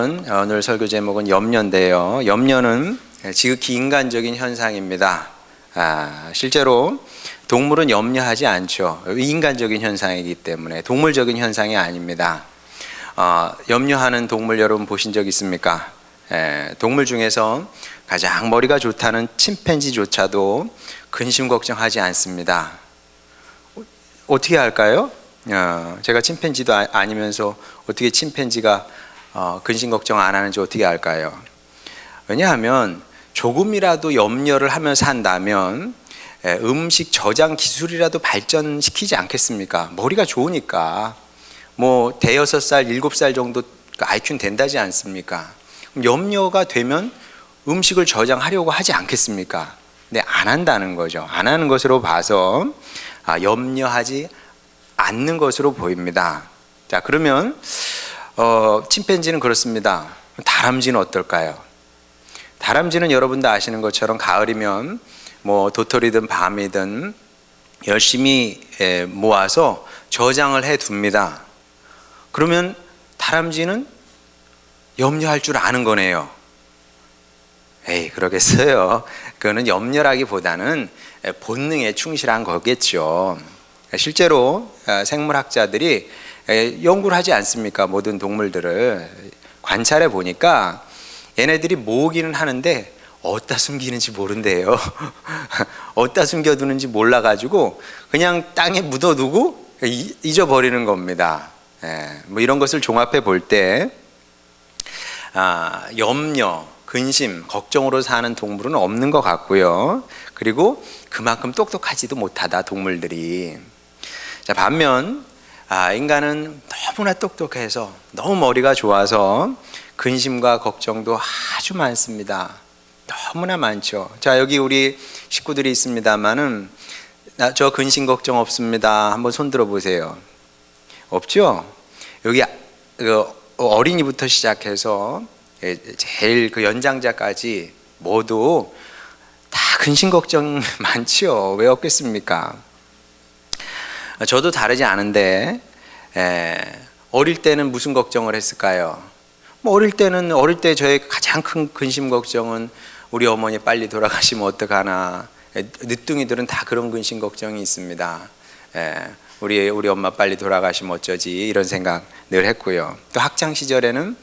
오늘 설교 제목은 염려인데요. 염려는 지극히 인간적인 현상입니다. 실제로 동물은 염려하지 않죠. 인간적인 현상이기 때문에 동물적인 현상이 아닙니다. 염려하는 동물 여러분 보신 적 있습니까? 동물 중에서 가장 머리가 좋다는 침팬지조차도 근심 걱정하지 않습니다. 어떻게 할까요? 제가 침팬지도 아니면서 어떻게 침팬지가 근심 걱정 안 하는지 어떻게 알까요? 왜냐하면 조금이라도 염려를 하면서 한다면 음식 저장 기술이라도 발전시키지 않겠습니까? 머리가 좋으니까 뭐 대여섯 살, 일곱 살 정도 IQ는 된다지 않습니까? 그럼 염려가 되면 음식을 저장하려고 하지 않겠습니까? 근데 안 한다는 거죠. 안 하는 것으로 봐서 염려하지 않는 것으로 보입니다. 자, 그러면 침팬지는 그렇습니다. 다람쥐는 어떨까요? 다람쥐는 여러분도 아시는 것처럼 가을이면 뭐 도토리든 밤이든 열심히 모아서 저장을 해 둡니다. 그러면 다람쥐는 염려할 줄 아는 거네요. 에이, 그러겠어요. 그거는 염려라기보다는 본능에 충실한 거겠죠. 실제로 생물학자들이 연구를 하지 않습니까? 모든 동물들을 관찰해 보니까 얘네들이 모으기는 하는데 어디다 숨기는지 모른대요. 어디다 숨겨두는지 몰라가지고 그냥 땅에 묻어두고 잊어버리는 겁니다. 뭐 이런 것을 종합해 볼 때 염려, 근심, 걱정으로 사는 동물은 없는 것 같고요. 그리고 그만큼 똑똑하지도 못하다 동물들이. 자, 반면 인간은 너무나 똑똑해서 너무 머리가 좋아서 근심과 걱정도 아주 많습니다. 너무나 많죠. 자, 여기 우리 식구들이 있습니다만은 저 근심 걱정 없습니다. 한번 손 들어 보세요. 없죠? 여기 어린이부터 시작해서 제일 그 연장자까지 모두 다 근심 걱정 많죠. 왜 없겠습니까? 저도 다르지 않은데 어릴 때는 무슨 걱정을 했을까요? 뭐 어릴 때 저의 가장 큰 근심 걱정은 우리 어머니 빨리 돌아가시면 어떡하나. 늦둥이들은 다 그런 근심 걱정이 있습니다. 우리 엄마 빨리 돌아가시면 어쩌지 이런 생각 늘 했고요. 또 학창 시절에는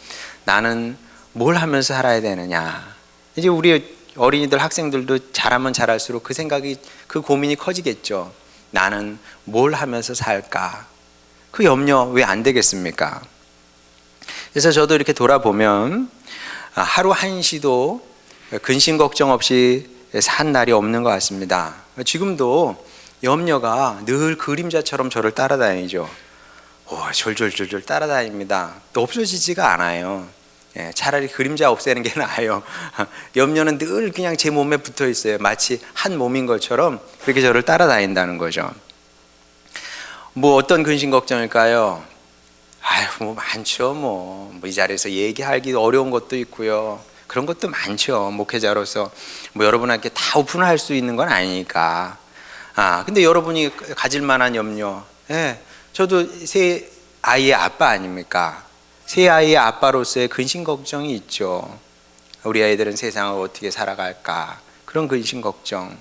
나는 뭘 하면서 살아야 되느냐. 이제 우리 어린이들 학생들도 잘하면 잘할수록 그 생각이 그 고민이 커지겠죠. 나는 뭘 하면서 살까? 그 염려 왜 안 되겠습니까? 그래서 저도 이렇게 돌아보면 하루 한시도 근심 걱정 없이 산 날이 없는 것 같습니다. 지금도 염려가 늘 그림자처럼 저를 따라다니죠. 졸졸졸졸 따라다닙니다. 또 없어지지가 않아요. 차라리 그림자 없애는 게 나아요. 염려는 늘 그냥 제 몸에 붙어 있어요. 마치 한 몸인 것처럼 그렇게 저를 따라다닌다는 거죠. 뭐 어떤 근심 걱정일까요? 뭐 많죠. 뭐 이 자리에서 얘기하기 어려운 것도 있고요. 그런 것도 많죠. 목회자로서 뭐 여러분한테 다 오픈할 수 있는 건 아니니까. 근데 여러분이 가질 만한 염려. 저도 세 아이의 아빠 아닙니까? 세 아이의 아빠로서의 근심 걱정이 있죠. 우리 아이들은 세상을 어떻게 살아갈까? 그런 근심 걱정.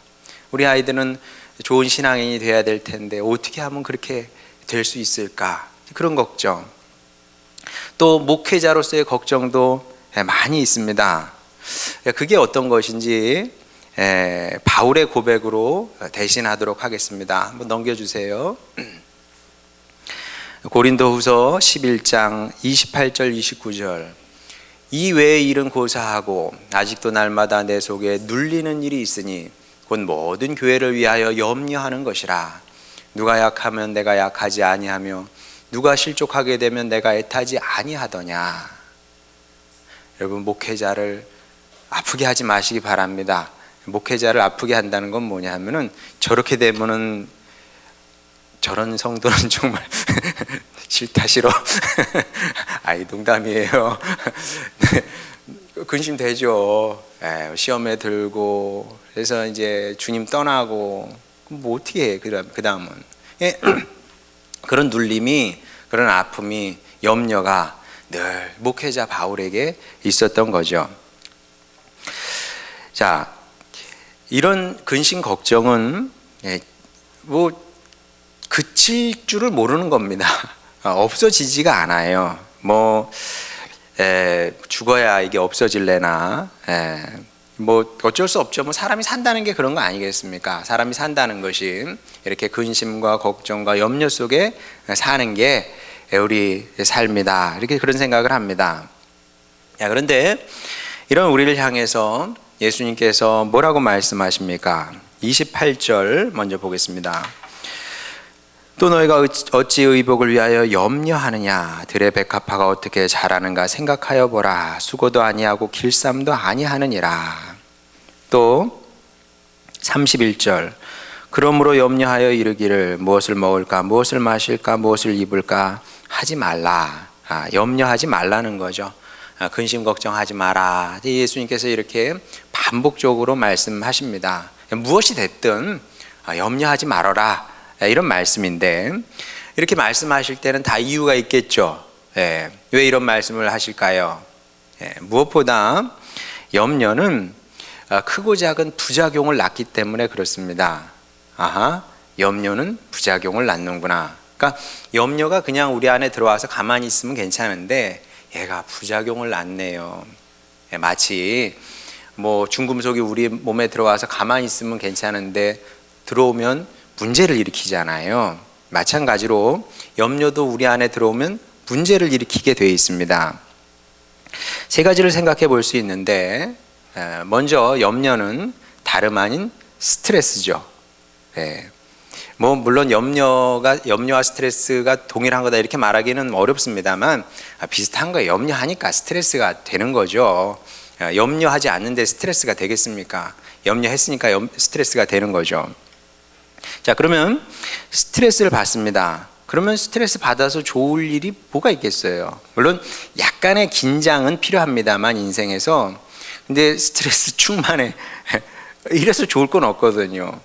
우리 아이들은 좋은 신앙인이 돼야 될 텐데 어떻게 하면 그렇게 될 수 있을까? 그런 걱정. 또 목회자로서의 걱정도 많이 있습니다. 그게 어떤 것인지 바울의 고백으로 대신하도록 하겠습니다. 한번 넘겨주세요. 고린도후서 11장 28절 29절. 이 외의 일은 고사하고 아직도 날마다 내 속에 눌리는 일이 있으니 곧 모든 교회를 위하여 염려하는 것이라. 누가 약하면 내가 약하지 아니하며 누가 실족하게 되면 내가 애타지 아니하더냐. 여러분, 목회자를 아프게 하지 마시기 바랍니다. 목회자를 아프게 한다는 건 뭐냐 하면은 저렇게 되면은 저런 성도는 정말 싫다 싫어. 농담이에요. 근심되죠. 시험에 들고 그래서 이제 주님 떠나고 뭐 어떻게 해? 그 다음은 그런 눌림이, 그런 아픔이, 염려가 늘 목회자 바울에게 있었던 거죠. 자, 이런 근심 걱정은 뭐 그칠 줄을 모르는 겁니다. 없어지지가 않아요. 뭐 죽어야 이게 없어질래나, 뭐 어쩔 수 없죠. 뭐 사람이 산다는 게 그런 거 아니겠습니까? 사람이 산다는 것이 이렇게 근심과 걱정과 염려 속에 사는 게 우리 삶이다, 이렇게 그런 생각을 합니다. 그런데 이런 우리를 향해서 예수님께서 뭐라고 말씀하십니까? 28절 먼저 보겠습니다. 또 너희가 어찌 의복을 위하여 염려하느냐? 들의 백합화가 어떻게 자라는가 생각하여 보라. 수고도 아니하고 길쌈도 아니하느니라. 또 31절. 그러므로 염려하여 이르기를 무엇을 먹을까, 무엇을 마실까, 무엇을 입을까 하지 말라. 염려하지 말라는 거죠. 근심 걱정하지 마라. 예수님께서 이렇게 반복적으로 말씀하십니다. 무엇이 됐든 염려하지 말아라, 이런 말씀인데, 이렇게 말씀하실 때는 다 이유가 있겠죠. 왜 이런 말씀을 하실까요? 무엇보다 염려는 크고 작은 부작용을 낳기 때문에 그렇습니다. 염려는 부작용을 낳는구나. 그러니까 염려가 그냥 우리 안에 들어와서 가만히 있으면 괜찮은데 얘가 부작용을 낳네요. 마치 뭐 중금속이 우리 몸에 들어와서 가만히 있으면 괜찮은데 들어오면 문제를 일으키잖아요. 마찬가지로 염려도 우리 안에 들어오면 문제를 일으키게 되어 있습니다. 세 가지를 생각해 볼 수 있는데, 먼저 염려는 다름 아닌 스트레스죠. 뭐 물론 염려와 스트레스가 동일한 거다 이렇게 말하기는 어렵습니다만 비슷한 거예요. 염려하니까 스트레스가 되는 거죠. 염려하지 않는데 스트레스가 되겠습니까? 염려했으니까 스트레스가 되는 거죠. 자, 그러면 스트레스를 받습니다. 그러면 스트레스 받아서 좋을 일이 뭐가 있겠어요? 물론 약간의 긴장은 필요합니다만 인생에서, 근데 스트레스 충만해 이래서 좋을 건 없거든요.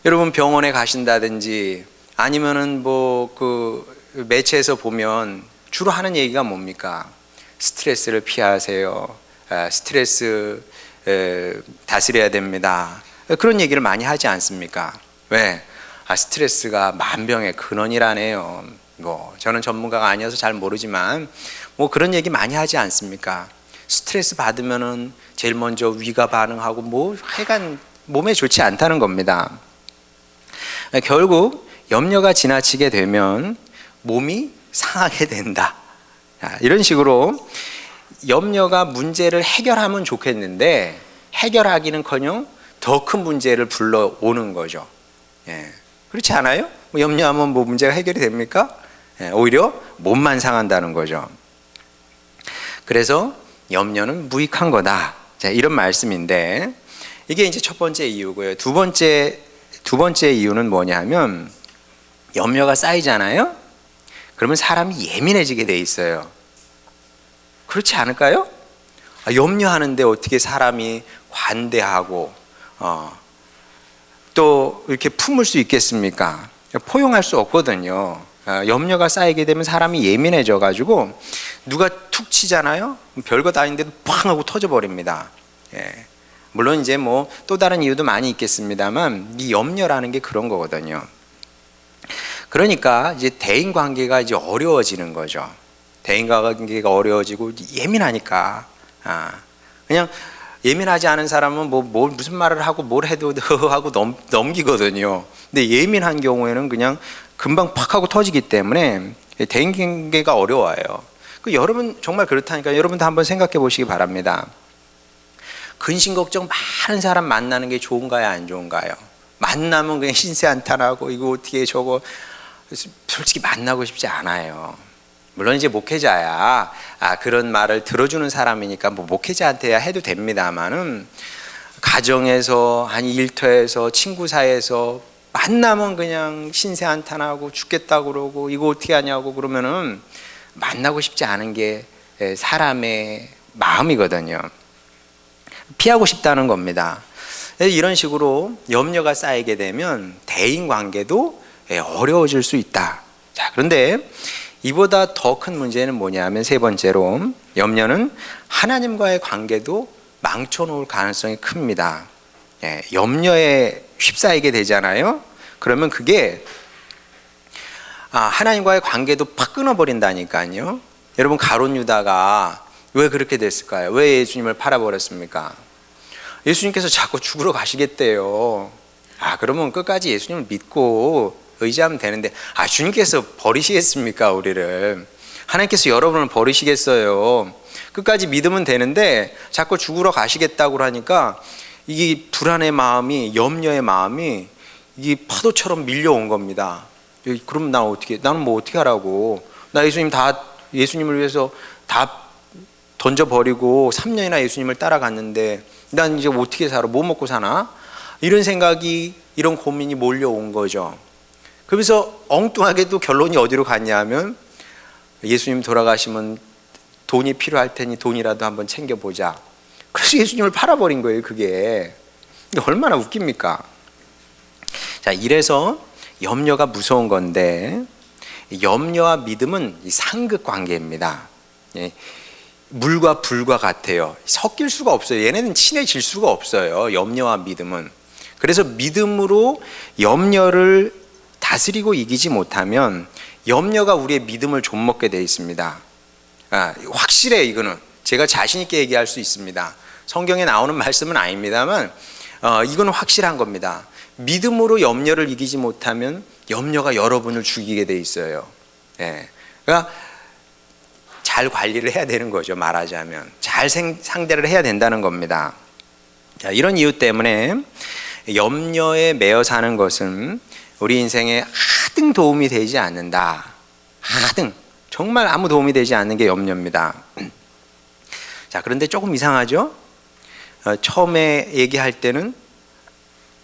여러분 병원에 가신다든지 아니면은 뭐 그 매체에서 보면 주로 하는 얘기가 뭡니까? 스트레스를 피하세요. 스트레스 다스려야 됩니다. 그런 얘기를 많이 하지 않습니까? 왜? 스트레스가 만병의 근원이라네요. 뭐 저는 전문가가 아니어서 잘 모르지만 뭐 그런 얘기 많이 하지 않습니까? 스트레스 받으면은 제일 먼저 위가 반응하고 뭐 하여간 몸에 좋지 않다는 겁니다. 결국 염려가 지나치게 되면 몸이 상하게 된다. 이런 식으로 염려가 문제를 해결하면 좋겠는데 해결하기는커녕 더 큰 문제를 불러오는 거죠. 그렇지 않아요? 뭐 염려하면 뭐 문제가 해결이 됩니까? 오히려 몸만 상한다는 거죠. 그래서 염려는 무익한 거다. 자, 이런 말씀인데 이게 이제 첫 번째 이유고요. 두 번째 이유는 뭐냐면 염려가 쌓이잖아요. 그러면 사람이 예민해지게 돼 있어요. 그렇지 않을까요? 염려하는데 어떻게 사람이 관대하고 또 이렇게 품을 수 있겠습니까? 포용할 수 없거든요. 염려가 쌓이게 되면 사람이 예민해져 가지고 누가 툭 치잖아요. 별것 아닌데도 팡 하고 터져버립니다. 물론 이제 뭐 또 다른 이유도 많이 있겠습니다만 이 염려라는 게 그런 거거든요. 그러니까 이제 대인 관계가 이제 어려워지는 거죠. 대인 관계가 어려워지고 예민하니까 그냥 예민하지 않은 사람은 뭐 무슨 말을 하고 뭘 해도 하고 넘기거든요. 근데 예민한 경우에는 그냥 금방 팍 하고 터지기 때문에 대인 관계가 어려워요. 여러분 정말 그렇다니까 여러분도 한번 생각해 보시기 바랍니다. 근심 걱정 많은 사람 만나는 게 좋은가요, 안 좋은가요? 만나면 그냥 신세한탄하고 이거 어떻게 저거, 솔직히 만나고 싶지 않아요. 물론 이제 목회자야 그런 말을 들어주는 사람이니까 뭐 목회자한테야 해도 됩니다만은 가정에서 아니 일터에서 친구 사이에서 만나면 그냥 신세한탄하고 죽겠다고 그러고 이거 어떻게 하냐고 그러면은 만나고 싶지 않은 게 사람의 마음이거든요. 피하고 싶다는 겁니다. 이런 식으로 염려가 쌓이게 되면 대인 관계도 어려워질 수 있다. 자, 그런데 이보다 더 큰 문제는 뭐냐면 세 번째로 염려는 하나님과의 관계도 망쳐놓을 가능성이 큽니다. 염려에 휩싸이게 되잖아요. 그러면 그게 하나님과의 관계도 팍 끊어버린다니까요. 여러분, 가룟 유다가 왜 그렇게 됐을까요? 왜 예수님을 팔아버렸습니까? 예수님께서 자꾸 죽으러 가시겠대요. 그러면 끝까지 예수님을 믿고 의지하면 되는데, 주님께서 버리시겠습니까? 우리를. 하나님께서 여러분을 버리시겠어요? 끝까지 믿으면 되는데 자꾸 죽으러 가시겠다고 하니까 이게 불안의 마음이, 염려의 마음이 이게 파도처럼 밀려온 겁니다. 그럼 나는 뭐 어떻게 하라고? 나 예수님을 위해서 다 던져버리고 3년이나 예수님을 따라갔는데 난 이제 어떻게 살아? 뭐 먹고 사나? 이런 생각이, 이런 고민이 몰려온 거죠. 그래서 엉뚱하게도 결론이 어디로 갔냐 하면, 예수님 돌아가시면 돈이 필요할 테니 돈이라도 한번 챙겨보자. 그래서 예수님을 팔아버린 거예요. 그게 얼마나 웃깁니까? 자, 이래서 염려가 무서운 건데, 염려와 믿음은 이 상극 관계입니다. 물과 불과 같아요. 섞일 수가 없어요. 얘네는 친해질 수가 없어요. 염려와 믿음은. 그래서 믿음으로 염려를 다스리고 이기지 못하면 염려가 우리의 믿음을 좀먹게 되어 있습니다. 확실해. 이거는 제가 자신 있게 얘기할 수 있습니다. 성경에 나오는 말씀은 아닙니다만 이건 확실한 겁니다. 믿음으로 염려를 이기지 못하면 염려가 여러분을 죽이게 돼 있어요. 그러니까 잘 관리를 해야 되는 거죠. 말하자면 잘 상대를 해야 된다는 겁니다. 자, 이런 이유 때문에 염려에 매여 사는 것은 우리 인생에 하등 도움이 되지 않는다. 하등 정말 아무 도움이 되지 않는 게 염려입니다. 자, 그런데 조금 이상하죠? 처음에 얘기할 때는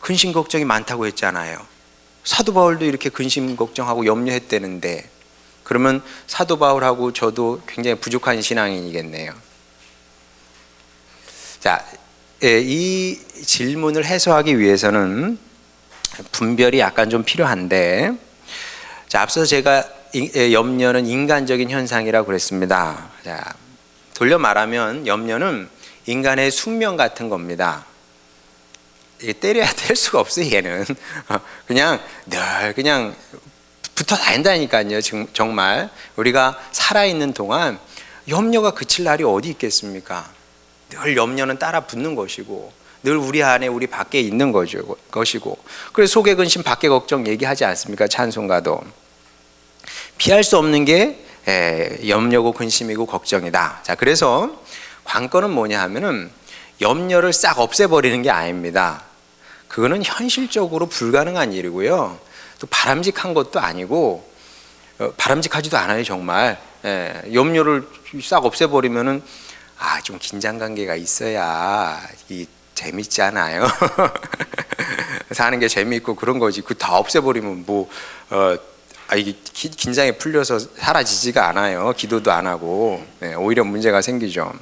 근심 걱정이 많다고 했잖아요. 사도 바울도 이렇게 근심 걱정하고 염려했다는데, 그러면 사도 바울하고 저도 굉장히 부족한 신앙인이겠네요. 자, 이 질문을 해소하기 위해서는 분별이 약간 좀 필요한데, 자, 앞서 제가 염려는 인간적인 현상이라고 그랬습니다. 자, 돌려 말하면 염려는 인간의 숙명 같은 겁니다. 때려야 될 수가 없어요. 얘는 그냥 늘 그냥 붙어 다닌다니까요. 정말 우리가 살아있는 동안 염려가 그칠 날이 어디 있겠습니까? 늘 염려는 따라 붙는 것이고, 늘 우리 안에 우리 밖에 있는 것이고, 그래서 속의 근심 밖에 걱정 얘기하지 않습니까? 찬송가도. 피할 수 없는 게 염려고 근심이고 걱정이다. 자, 그래서 관건은 뭐냐 하면은 염려를 싹 없애버리는 게 아닙니다. 그거는 현실적으로 불가능한 일이고요. 또 바람직한 것도 아니고, 바람직하지도 않아요. 정말. 염려를 싹 없애버리면은 좀 긴장 관계가 있어야 이 재밌잖아요. 사는 게 재미있고 그런 거지. 그 다 없애버리면 이게 긴장이 풀려서 사라지지가 않아요. 기도도 안 하고. 오히려 문제가 생기죠.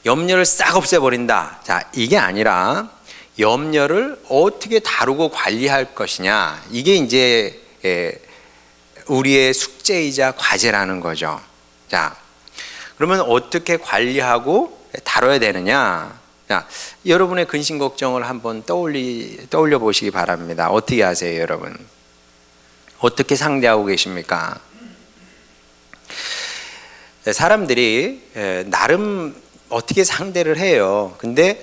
염려를 싹 없애버린다. 자, 이게 아니라 염려를 어떻게 다루고 관리할 것이냐, 이게 이제 우리의 숙제이자 과제라는 거죠. 자, 그러면 어떻게 관리하고 다뤄야 되느냐? 자, 여러분의 근심 걱정을 한번 떠올려 보시기 바랍니다. 어떻게 하세요, 여러분? 어떻게 상대하고 계십니까? 사람들이 나름 어떻게 상대를 해요. 근데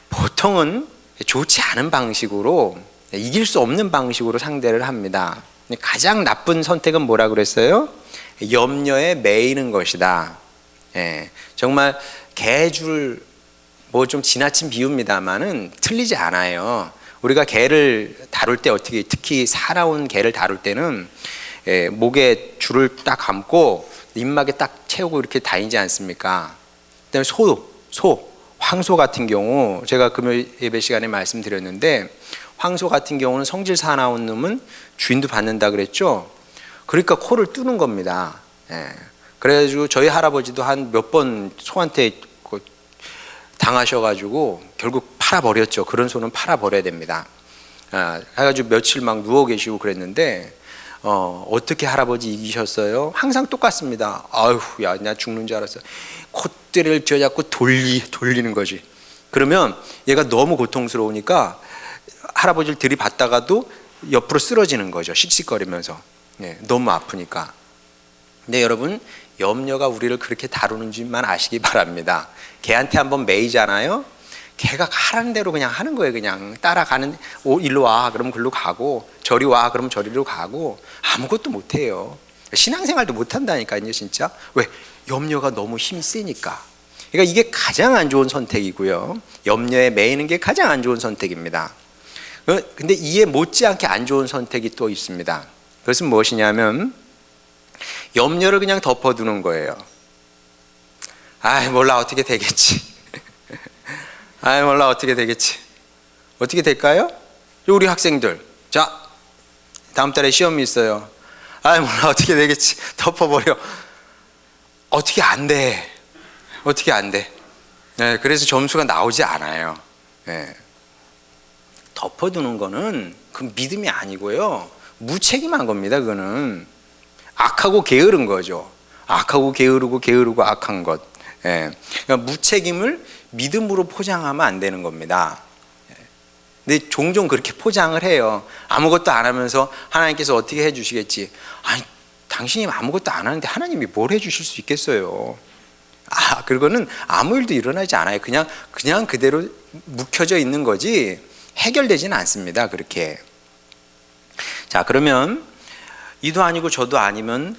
보통은 좋지 않은 방식으로, 이길 수 없는 방식으로 상대를 합니다. 가장 나쁜 선택은 뭐라 그랬어요? 염려에 매이는 것이다. 정말 개줄, 뭐 좀 지나친 비유입니다만은 틀리지 않아요. 우리가 개를 다룰 때 어떻게, 특히 살아온 개를 다룰 때는 목에 줄을 딱 감고 입막에 딱 채우고 이렇게 다니지 않습니까? 그다음에 황소 같은 경우, 제가 금요일 예배 시간에 말씀드렸는데, 황소 같은 경우는 성질 사나운 놈은 주인도 받는다 그랬죠. 그러니까 코를 뚫는 겁니다. 그래가지고 저희 할아버지도 한 몇 번 소한테 당하셔가지고 결국 팔아버렸죠. 그런 소는 팔아버려야 됩니다. 해가지고 며칠 막 누워 계시고 그랬는데, 어떻게 할아버지 이기셨어요? 항상 똑같습니다. 아유, 야, 나 죽는 줄 알았어. 콧대를 쥐어잡고 돌리는 거지. 그러면 얘가 너무 고통스러우니까 할아버지를 들이받다가도 옆으로 쓰러지는 거죠. 씩씩거리면서. 네, 너무 아프니까. 근데 여러분, 염려가 우리를 그렇게 다루는지만 아시기 바랍니다. 걔한테 한번 매이잖아요. 걔가 가라는 대로 그냥 하는 거예요. 그냥 따라가는, 일로 와 그러면 글로 가고, 저리 와 그러면 저리로 가고, 아무것도 못해요. 신앙생활도 못한다니까요. 진짜. 왜? 염려가 너무 힘이 세니까. 그러니까 이게 가장 안 좋은 선택이고요. 염려에 매이는 게 가장 안 좋은 선택입니다. 근데 이에 못지않게 안 좋은 선택이 또 있습니다. 그것은 무엇이냐면 염려를 그냥 덮어두는 거예요. 아이, 몰라, 어떻게 되겠지. 아이, 몰라, 어떻게 되겠지. 어떻게 될까요? 우리 학생들, 자, 다음 달에 시험이 있어요. 아이, 몰라, 어떻게 되겠지. 덮어버려. 어떻게 안 돼. 어떻게 안 돼. 네, 그래서 점수가 나오지 않아요. 네. 덮어두는 거는 그 믿음이 아니고요, 무책임한 겁니다. 그거는 악하고 게으른 거죠. 악하고 게으르고 악한 것. 예. 그러니까 무책임을 믿음으로 포장하면 안 되는 겁니다. 근데 종종 그렇게 포장을 해요. 아무것도 안 하면서 하나님께서 어떻게 해주시겠지. 아니, 당신이 아무것도 안 하는데 하나님이 뭘 해주실 수 있겠어요. 그거는 아무 일도 일어나지 않아요. 그냥 그대로 묵혀져 있는 거지 해결되지는 않습니다. 그렇게. 자, 그러면 이도 아니고 저도 아니면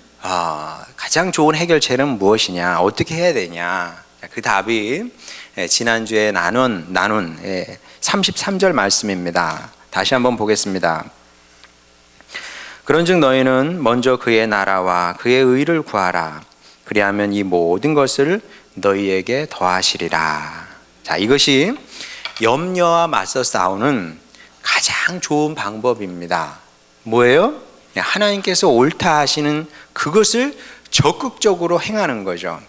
가장 좋은 해결책은 무엇이냐, 어떻게 해야 되냐. 그 답이 지난주에 나눈 33절 말씀입니다. 다시 한번 보겠습니다. 그런즉 너희는 먼저 그의 나라와 그의 의를 구하라. 그리하면 이 모든 것을 너희에게 더하시리라. 자, 이것이 염려와 맞서 싸우는 가장 좋은 방법입니다. 뭐예요? 하나님께서 옳다 하시는 그것을 적극적으로 행하는 거죠.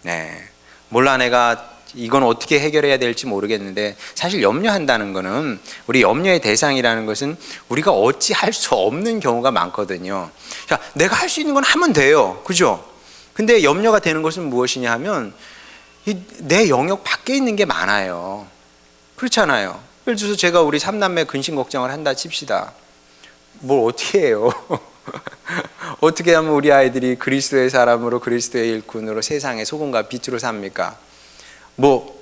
네. 몰라, 내가 이건 어떻게 해결해야 될지 모르겠는데, 사실 염려한다는 거는, 우리 염려의 대상이라는 것은 우리가 어찌 할 수 없는 경우가 많거든요. 자, 내가 할 수 있는 건 하면 돼요. 그죠? 근데 염려가 되는 것은 무엇이냐 하면 내 영역 밖에 있는 게 많아요. 그렇잖아요. 예를 들어서 제가 우리 삼남매 근심 걱정을 한다 칩시다. 뭘 어떻게 해요? 어떻게 하면 우리 아이들이 그리스도의 사람으로, 그리스도의 일꾼으로 세상의 소금과 빛으로 삽니까? 뭐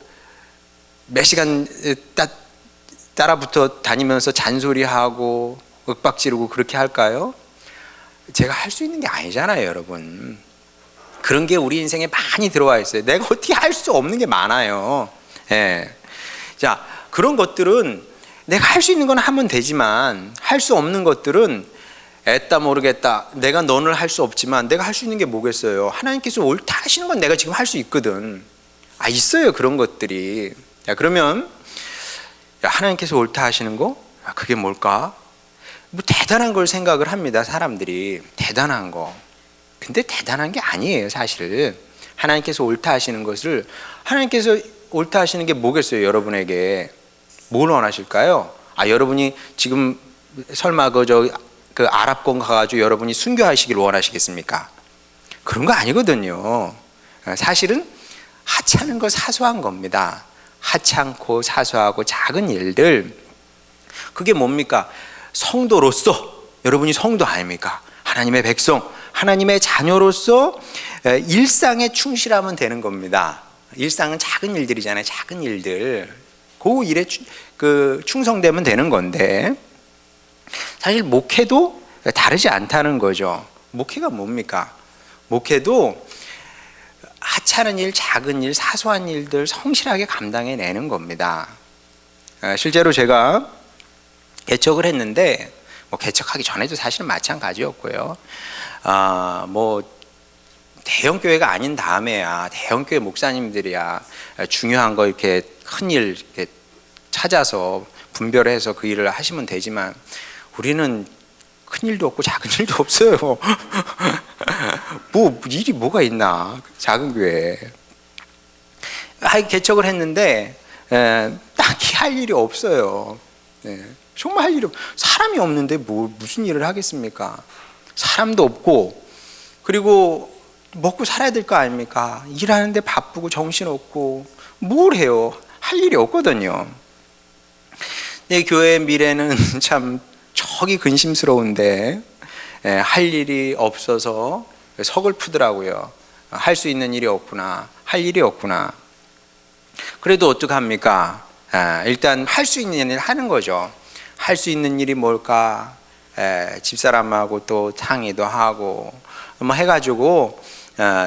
몇 시간 따라붙어 다니면서 잔소리하고 윽박지르고 그렇게 할까요? 제가 할 수 있는 게 아니잖아요, 여러분. 그런 게 우리 인생에 많이 들어와 있어요. 내가 어떻게 할 수 없는 게 많아요. 예. 자, 그런 것들은 내가 할 수 있는 건 하면 되지만, 할 수 없는 것들은 애따 모르겠다. 내가 너는 할 수 없지만 내가 할 수 있는 게 뭐겠어요? 하나님께서 옳다 하시는 건 내가 지금 할 수 있거든. 있어요, 그런 것들이. 야, 그러면 하나님께서 옳다 하시는 거? 그게 뭘까? 뭐 대단한 걸 생각을 합니다, 사람들이. 대단한 거. 근데 대단한 게 아니에요, 사실. 하나님께서 옳다 하시는 것을, 하나님께서 옳다 하시는 게 뭐겠어요, 여러분에게? 뭘 원하실까요? 여러분이 지금 설마 그 아랍권 가가지고 여러분이 순교하시길 원하시겠습니까? 그런 거 아니거든요. 사실은 하찮은 거, 사소한 겁니다. 하찮고 사소하고 작은 일들. 그게 뭡니까? 성도로서, 여러분이 성도 아닙니까? 하나님의 백성, 하나님의 자녀로서 일상에 충실하면 되는 겁니다. 일상은 작은 일들이잖아요. 작은 일들. 그 일에 충성되면 되는 건데, 사실 목회도 다르지 않다는 거죠. 목회가 뭡니까? 목회도 하찮은 일, 작은 일, 사소한 일들 성실하게 감당해내는 겁니다. 실제로 제가 개척을 했는데, 뭐 개척하기 전에도 사실은 마찬가지였고요. 뭐 대형 교회가 아닌 다음에야 대형 교회 목사님들이야 중요한 거 이렇게 큰 일 이렇게 찾아서 분별해서 그 일을 하시면 되지만, 우리는 큰 일도 없고 작은 일도 없어요. 뭐 일이 뭐가 있나, 작은 교회에. 개척을 했는데 딱히 할 일이 없어요. 정말 할 일이 없어요. 사람이 없는데 무슨 일을 하겠습니까? 사람도 없고, 그리고 먹고 살아야 될 거 아닙니까? 일하는데 바쁘고 정신없고 뭘 해요? 할 일이 없거든요. 내 교회의 미래는 참 저기 근심스러운데 할 일이 없어서 서글프더라고요. 할 수 있는 일이 없구나, 할 일이 없구나. 그래도 어떡합니까? 일단 할 수 있는 일을 하는 거죠. 할 수 있는 일이 뭘까? 집사람하고 또 상의도 하고 뭐 해가지고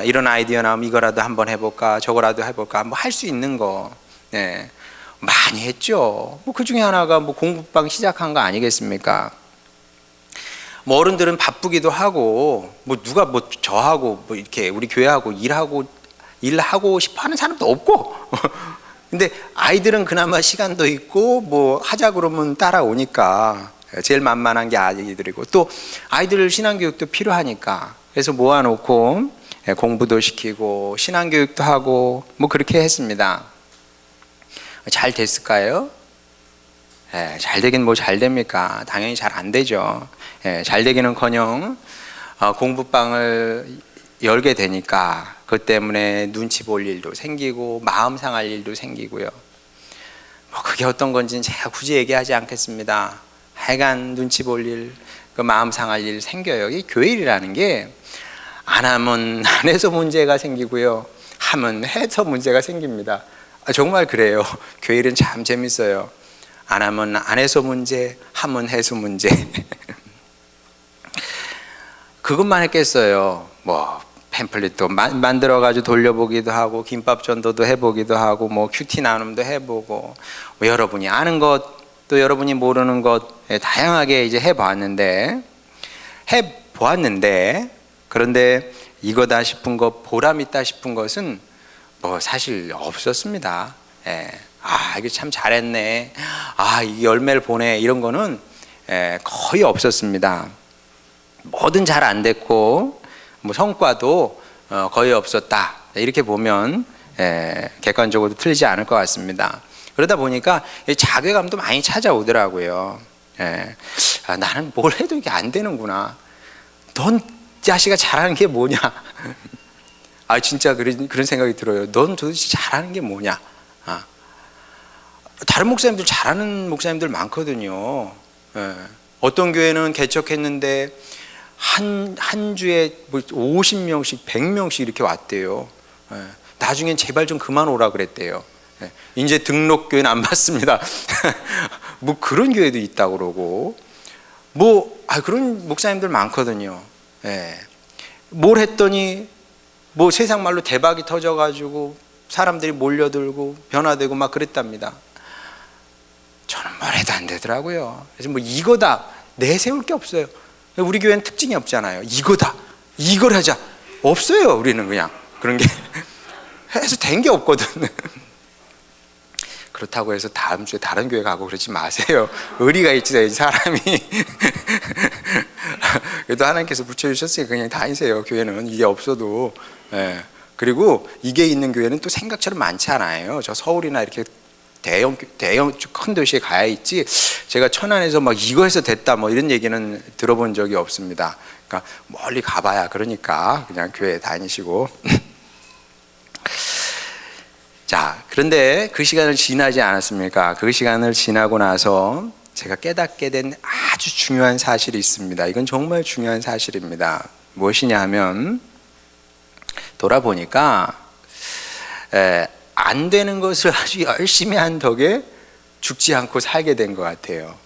이런 아이디어 나오면 이거라도 한번 해볼까, 저거라도 해볼까, 뭐 할 수 있는 거 많이 했죠. 뭐 그 중에 하나가 뭐 공부방 시작한 거 아니겠습니까? 뭐 어른들은 바쁘기도 하고, 뭐 누가 뭐 저하고 뭐 이렇게 우리 교회하고 일하고 싶어 하는 사람도 없고 근데 아이들은 그나마 시간도 있고 뭐 하자 그러면 따라오니까 제일 만만한 게 아이들이고, 또 아이들 신앙교육도 필요하니까 그래서 모아놓고 공부도 시키고 신앙교육도 하고 뭐 그렇게 했습니다. 잘 됐을까요? 잘 되긴 뭐 잘 됩니까? 당연히 잘 안 되죠. 잘 되기는커녕 공부방을 열게 되니까 그것 때문에 눈치 볼 일도 생기고 마음 상할 일도 생기고요. 뭐 그게 어떤 건지는 제가 굳이 얘기하지 않겠습니다. 하여간 눈치 볼 일, 그 마음 상할 일 생겨요. 이 교회 일이라는 게 안 하면 안 해서 문제가 생기고요, 하면 해서 문제가 생깁니다. 정말 그래요. 교회 일은 참 재밌어요. 안 하면 안 해서 문제, 하면 해서 문제. 그것만 했겠어요. 뭐 팸플릿도 만들어가지고 돌려보기도 하고, 김밥 전도도 해보기도 하고, 뭐 큐티 나눔도 해보고, 뭐 여러분이 아는 것, 또 여러분이 모르는 것 다양하게 이제 해보았는데, 그런데 이거다 싶은 것, 보람 있다 싶은 것은 뭐 사실 없었습니다. 이게 참 잘했네, 이 열매를 보내, 이런 거는 거의 없었습니다. 뭐든 잘 안 됐고 뭐 성과도 거의 없었다, 이렇게 보면 객관적으로 틀리지 않을 것 같습니다. 그러다 보니까 자괴감도 많이 찾아오더라고요. 나는 뭘 해도 이게 안 되는구나. 넌 자식아 잘하는 게 뭐냐? 진짜 그런 생각이 들어요. 넌 도대체 잘하는 게 뭐냐? 다른 목사님들 잘하는 목사님들 많거든요. 어떤 교회는 개척했는데 한 주에 뭐 50명씩 100명씩 이렇게 왔대요. 나중엔 제발 좀 그만 오라 그랬대요. 이제 등록교회는 안 받습니다. 뭐 그런 교회도 있다고 그러고, 뭐 그런 목사님들 많거든요. 뭘 했더니 뭐 세상 말로 대박이 터져가지고 사람들이 몰려들고 변화되고 막 그랬답니다. 저는 뭘 해도 안 되더라고요. 그래서 뭐 이거다 내세울 게 없어요. 우리 교회는 특징이 없잖아요. 이거다, 이걸 하자, 없어요. 우리는 그냥 그런 게 해서 된 게 없거든. 그렇다고 해서 다음 주에 다른 교회 가고 그러지 마세요. 의리가 있지 사람이. 그래도 하나님께서 붙여주셨으니까 그냥 다니세요. 교회는 이게 없어도. 그리고 이게 있는 교회는 또 생각처럼 많지 않아요. 저 서울이나 이렇게 대형 큰 도시에 가야 있지, 제가 천안에서 막 이거 해서 됐다 뭐 이런 얘기는 들어본 적이 없습니다. 그러니까 멀리 가봐야 그러니까 그냥 교회 다니시고. 자, 그런데 그 시간을 지나지 않았습니까? 그 시간을 지나고 나서 제가 깨닫게 된 아주 중요한 사실이 있습니다. 이건 정말 중요한 사실입니다. 무엇이냐 하면, 돌아보니까 안 되는 것을 아주 열심히 한 덕에 죽지 않고 살게 된 것 같아요.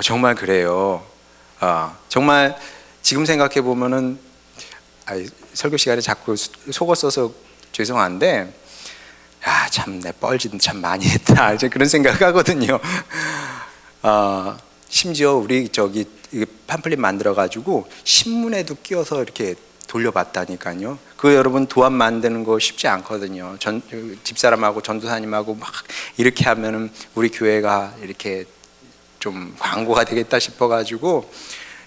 정말 그래요. 정말 지금 생각해 보면은 설교 시간에 자꾸 속어 써서 죄송한데, 참 내 뻘짓 참 많이 했다, 이제 그런 생각하거든요. 심지어 우리 저기 팜플릿 만들어 가지고 신문에도 끼워서 이렇게 돌려봤다니까요. 그 여러분 도안 만드는 거 쉽지 않거든요. 집사람하고 전도사님하고 막 이렇게 하면은 우리 교회가 이렇게 좀 광고가 되겠다 싶어가지고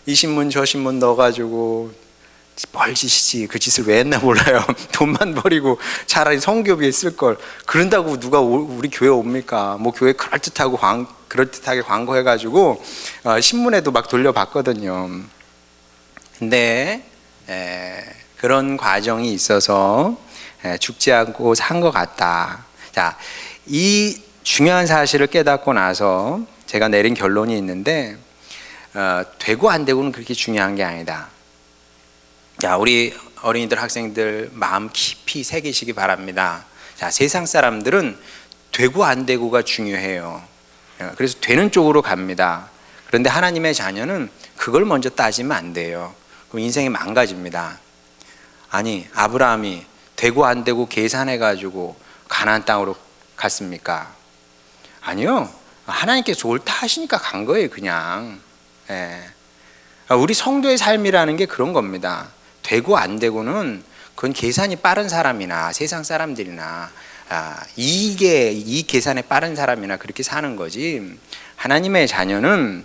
이 신문 저 신문 넣어가지고, 뻘짓이지 그 짓을 왜 했나 몰라요. 돈만 버리고 차라리 성교비에 쓸 걸. 그런다고 누가 우리 교회 옵니까? 뭐 교회 그럴듯하게 광고해가지고 신문에도 막 돌려봤거든요. 근데 그런 과정이 있어서 죽지 않고 산 것 같다. 자, 이 중요한 사실을 깨닫고 나서 제가 내린 결론이 있는데, 되고 안 되고는 그렇게 중요한 게 아니다. 자, 우리 어린이들, 학생들 마음 깊이 새기시기 바랍니다. 자, 세상 사람들은 되고 안 되고가 중요해요. 그래서 되는 쪽으로 갑니다. 그런데 하나님의 자녀는 그걸 먼저 따지면 안 돼요. 그럼 인생이 망가집니다. 아니, 아브라함이 되고 안 되고 계산해가지고 가나안 땅으로 갔습니까? 아니요. 하나님께서 옳다 하시니까 간 거예요, 그냥. 우리 성도의 삶이라는 게 그런 겁니다. 되고 안 되고는 그건 계산이 빠른 사람이나 세상 사람들이나 이익 계산에 빠른 사람이나 그렇게 사는 거지, 하나님의 자녀는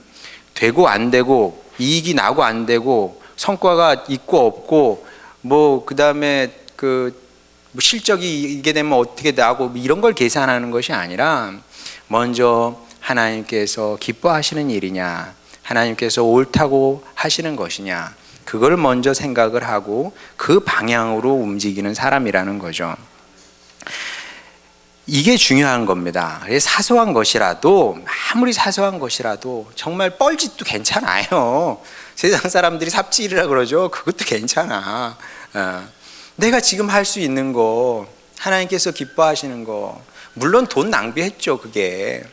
되고 안 되고 이익이 나고 안 되고 성과가 있고 없고 그 다음에 뭐 실적이 이게 되면 어떻게 나고 이런 걸 계산하는 것이 아니라 먼저 하나님께서 기뻐하시는 일이냐, 하나님께서 옳다고 하시는 것이냐, 그걸 먼저 생각을 하고 그 방향으로 움직이는 사람이라는 거죠. 이게 중요한 겁니다. 사소한 것이라도, 아무리 사소한 것이라도 정말 뻘짓도 괜찮아요. 세상 사람들이 삽질이라 그러죠. 그것도 괜찮아. 내가 지금 할 수 있는 거, 하나님께서 기뻐하시는 거, 물론 돈 낭비했죠, 그게.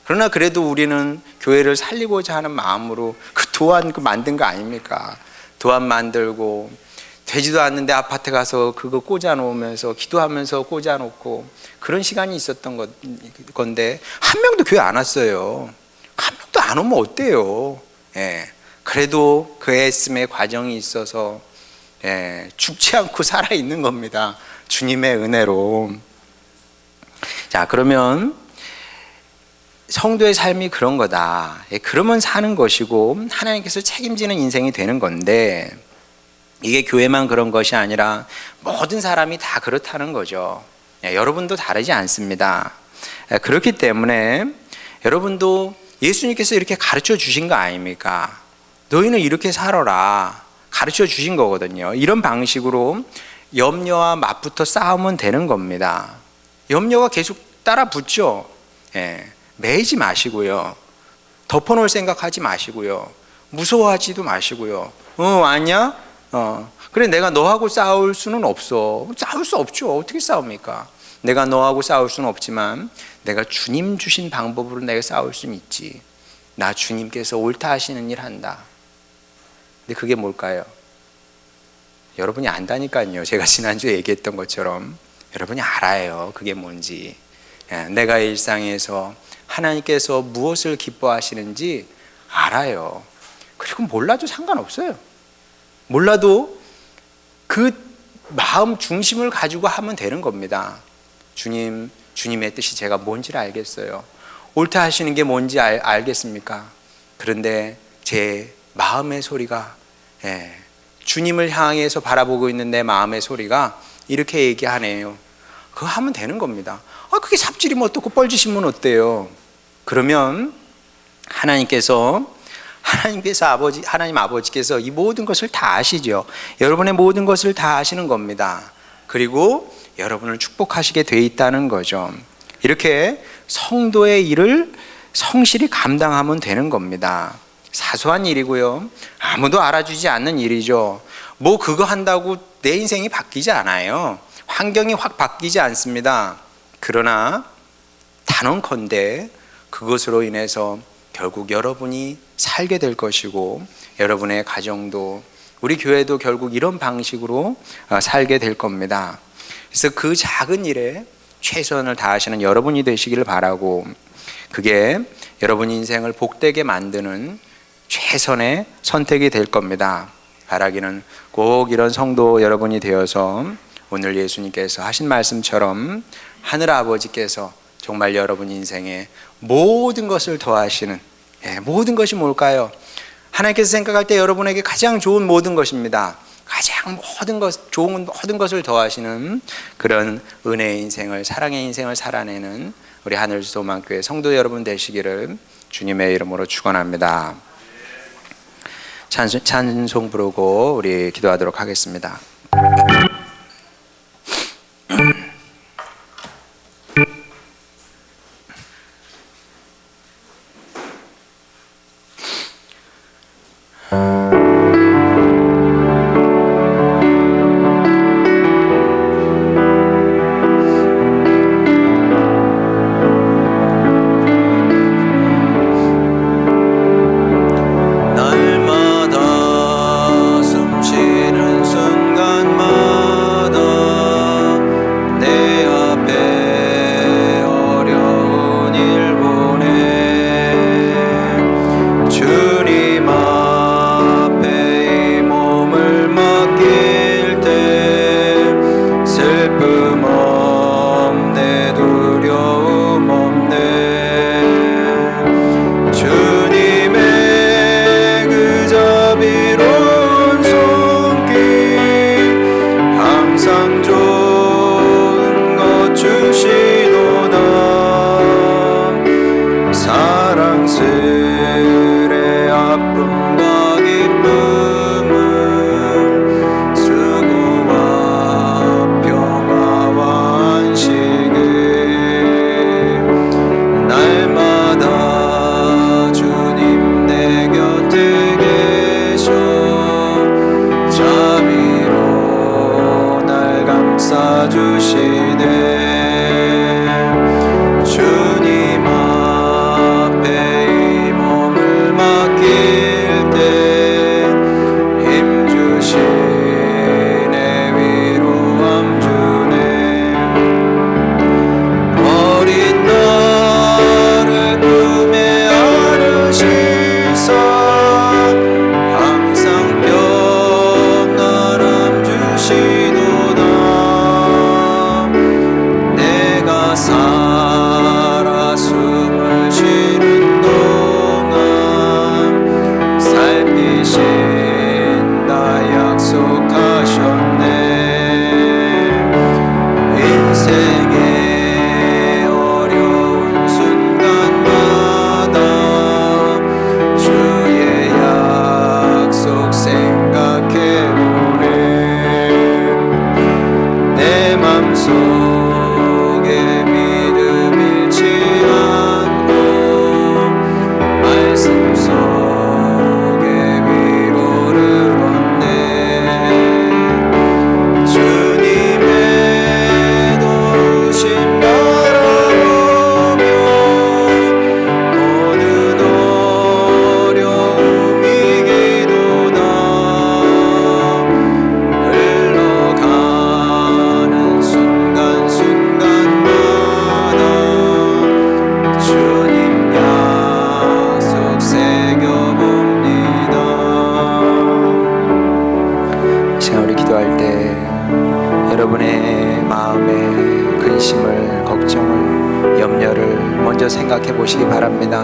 그러나 그래도 우리는 교회를 살리고자 하는 마음으로 그 도안 만든 거 아닙니까? 도안 만들고 되지도 않는데 아파트 가서 그거 꽂아 놓으면서 기도하면서 꽂아 놓고 그런 시간이 있었던 건데, 한 명도 교회 안 왔어요. 한 명도 안 오면 어때요? 그래도 그 애씀의 과정이 있어서 죽지 않고 살아 있는 겁니다. 주님의 은혜로. 자, 그러면 성도의 삶이 그런 거다. 그러면 사는 것이고 하나님께서 책임지는 인생이 되는 건데, 이게 교회만 그런 것이 아니라 모든 사람이 다 그렇다는 거죠. 여러분도 다르지 않습니다. 그렇기 때문에 여러분도 예수님께서 이렇게 가르쳐 주신 거 아닙니까? 너희는 이렇게 살아라 가르쳐 주신 거거든요. 이런 방식으로 염려와 맞붙어 싸우면 되는 겁니다. 염려가 계속 따라 붙죠. 매이지 마시고요. 덮어놓을 생각하지 마시고요. 무서워하지도 마시고요. 아니야? 그래, 내가 너하고 싸울 수는 없어. 싸울 수 없죠. 어떻게 싸웁니까? 내가 너하고 싸울 수는 없지만 내가 주님 주신 방법으로 내가 싸울 수는 있지. 나 주님께서 옳다 하시는 일 한다. 근데 그게 뭘까요? 여러분이 안다니까요. 제가 지난주에 얘기했던 것처럼 여러분이 알아요. 그게 뭔지. 내가 일상에서 하나님께서 무엇을 기뻐하시는지 알아요. 그리고 몰라도 상관없어요. 몰라도 그 마음 중심을 가지고 하면 되는 겁니다. 주님의 뜻이 제가 뭔지를 알겠어요. 옳다 하시는 게 뭔지 알겠습니까? 그런데 제 마음의 소리가, 주님을 향해서 바라보고 있는 내 마음의 소리가 이렇게 얘기하네요. 그거 하면 되는 겁니다. 그게 삽질이면 어떻고 뻘짓이면 어때요? 그러면 하나님 아버지께서 이 모든 것을 다 아시죠. 여러분의 모든 것을 다 아시는 겁니다. 그리고 여러분을 축복하시게 돼 있다는 거죠. 이렇게 성도의 일을 성실히 감당하면 되는 겁니다. 사소한 일이고요. 아무도 알아주지 않는 일이죠. 그거 한다고 내 인생이 바뀌지 않아요. 환경이 확 바뀌지 않습니다. 그러나 단언컨대 그것으로 인해서 결국 여러분이 살게 될 것이고, 여러분의 가정도, 우리 교회도 결국 이런 방식으로 살게 될 겁니다. 그래서 그 작은 일에 최선을 다하시는 여러분이 되시기를 바라고, 그게 여러분 인생을 복되게 만드는 최선의 선택이 될 겁니다. 바라기는 꼭 이런 성도 여러분이 되어서 오늘 예수님께서 하신 말씀처럼 하늘 아버지께서 정말 여러분 인생에 모든 것을 더하시는, 모든 것이 뭘까요? 하나님께서 생각할 때 여러분에게 가장 좋은 모든 것입니다. 가장 좋은 모든 것을 더하시는 그런 은혜의 인생을, 사랑의 인생을 살아내는 우리 하늘소망교회 성도 여러분 되시기를 주님의 이름으로 축원합니다. 찬송 부르고 우리 기도하도록 하겠습니다. 생각해 보시기 바랍니다.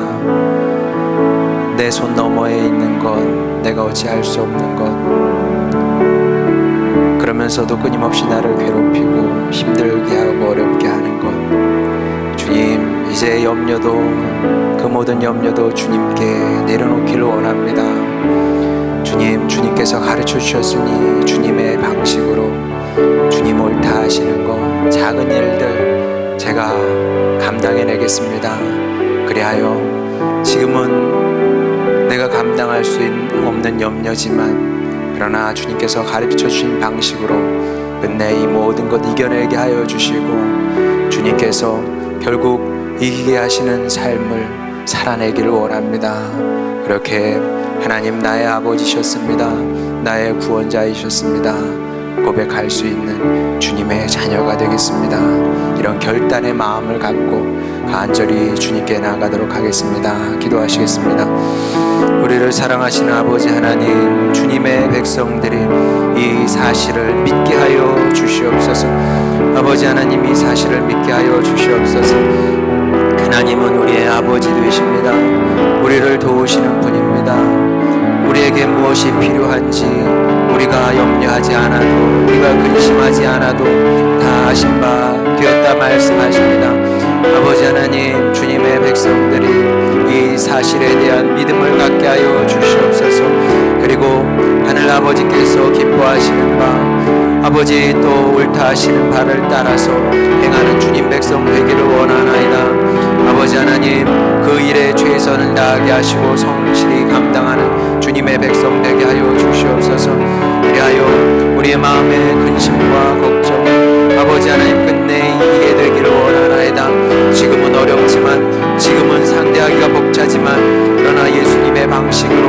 내 손 너머에 있는 것, 내가 어찌할 수 없는 것, 그러면서도 끊임없이 나를 괴롭히고 힘들게 하고 어렵게 하는 것, 주님, 이제 염려도, 그 모든 염려도 주님께 내려놓기를 원합니다. 주님, 주님께서 가르쳐 주셨으니 주님의 방식으로 주님 옳다 하시는 것, 작은 일들 제가 감당해내겠습니다. 그리하여 지금은 내가 감당할 수 없는 염려지만, 그러나 주님께서 가르쳐 주신 방식으로 끝내 이 모든 것 이겨내게 하여 주시고, 주님께서 결국 이기게 하시는 삶을 살아내기를 원합니다. 그렇게 하나님 나의 아버지셨습니다, 나의 구원자이셨습니다, 고백할 수 있는 주님의 자녀가 되겠습니다. 이런 결단의 마음을 갖고 간절히 주님께 나아가도록 하겠습니다. 기도하시겠습니다. 우리를 사랑하시는 아버지 하나님, 주님의 백성들이 이 사실을 믿게 하여 주시옵소서. 아버지 하나님, 이 사실을 믿게 하여 주시옵소서. 하나님은 우리의 아버지 되십니다. 우리를 도우시는 분입니다. 우리에게 무엇이 필요한지 우리가 염려하지 않아도, 우리가 근심하지 않아도 다 아신 바 되었다 말씀하십니다. 아버지 하나님, 주님의 백성들이 이 사실에 대한 믿음을 갖게 하여 주시옵소서. 그리고 하늘 아버지께서 기뻐하시는 바, 아버지 또 옳다 하시는 바를 따라서 행하는 주님 백성 되기를 원하나이다. 아버지 하나님, 그 일에 최선을 다하게 하시고 성실히 감당하는 주님의 백성 되게 하여 주시옵소서. 그리하여 우리의 마음의 근심과 걱정, 아버지 하나님 끝내 이기게 되기를 원하나이다. 지금은 어렵지만, 지금은 상대하기가 벅차지만, 그러나 예수님의 방식으로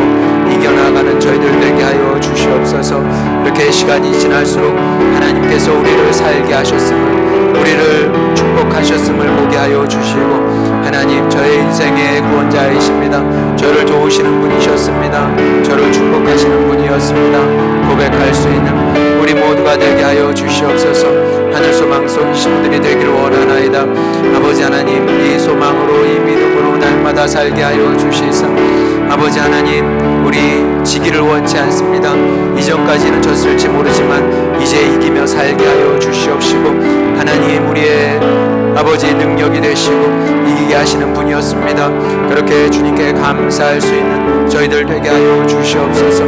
이겨나가는 저희들 되게 하여 주시옵소서. 이렇게 시간이 지날수록 하나님께서 우리를 살게 하셨음을, 우리를 축복하셨음을 보게 하여 주시고, 하나님 저의 인생의 구원자이십니다. 저를 도우시는 분이셨습니다. 저를 축복하시는 분이었습니다. 고백할 수 있는 우리 모두가 되게 하여 주시옵소서. 하늘 소망 속인 신부들이 되기를 원하나이다. 아버지 하나님, 이 소망으로 이 믿음으로 날마다 살게 하여 주시사, 아버지 하나님, 우리 지기를 원치 않습니다. 이전까지는 졌을지 모르지만 이제 이기며 살게 하여 주시옵시고, 하나님 우리의 아버지 능력이 되시고 이기게 하시는 분이었습니다. 그렇게 주님께 감사할 수 있는 저희들 되게 하여 주시옵소서.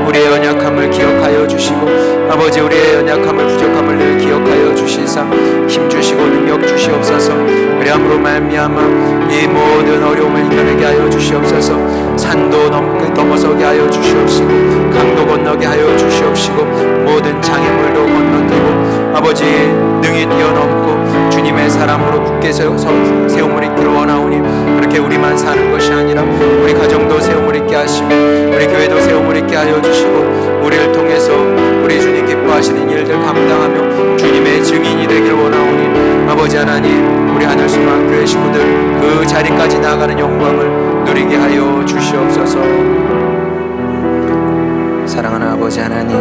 우리의 연약함을 기억하여 주시고, 아버지 우리의 연약함을 부족함을 늘 기억하여 주시사 힘주시고 능력 주시옵소서. 그리함으로 말미암아 이 모든 어려움을 이겨내게 하여 주시옵소서. 산도 넘어서게 하여 주시옵시고, 강도 건너게 하여 주시옵시고, 모든 장애물도 건너뛰고 아버지 능히 뛰어넘고 주님의 사람으로 굳게 세움을 입기를 원하오니, 그렇게 우리만 사는 것이 아니라 우리 가정도 세움을 입게 하시고 우리 교회도 세움을 입게 하여 주시고, 우리를 통해서 우리 주님 기뻐하시는 일들 감당하며 주님의 증인이 되기를 원하오니, 아버지 하나님 우리 하늘소망 교회 식구들 그 자리까지 나아가는 영광을 누리게 하여 주시옵소서. 사랑하는 아버지 하나님,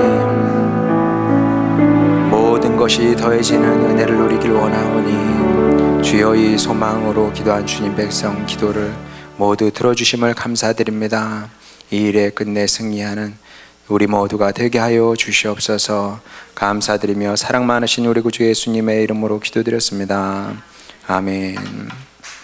모든 것이 더해지는 은혜를 누리길 원하오니, 주여 이 소망으로 기도한 주님 백성 기도를 모두 들어주심을 감사드립니다. 이 일에 끝내 승리하는 우리 모두가 되게 하여 주시옵소서. 감사드리며 사랑 많으신 우리 구주 예수님의 이름으로 기도드렸습니다. 아멘.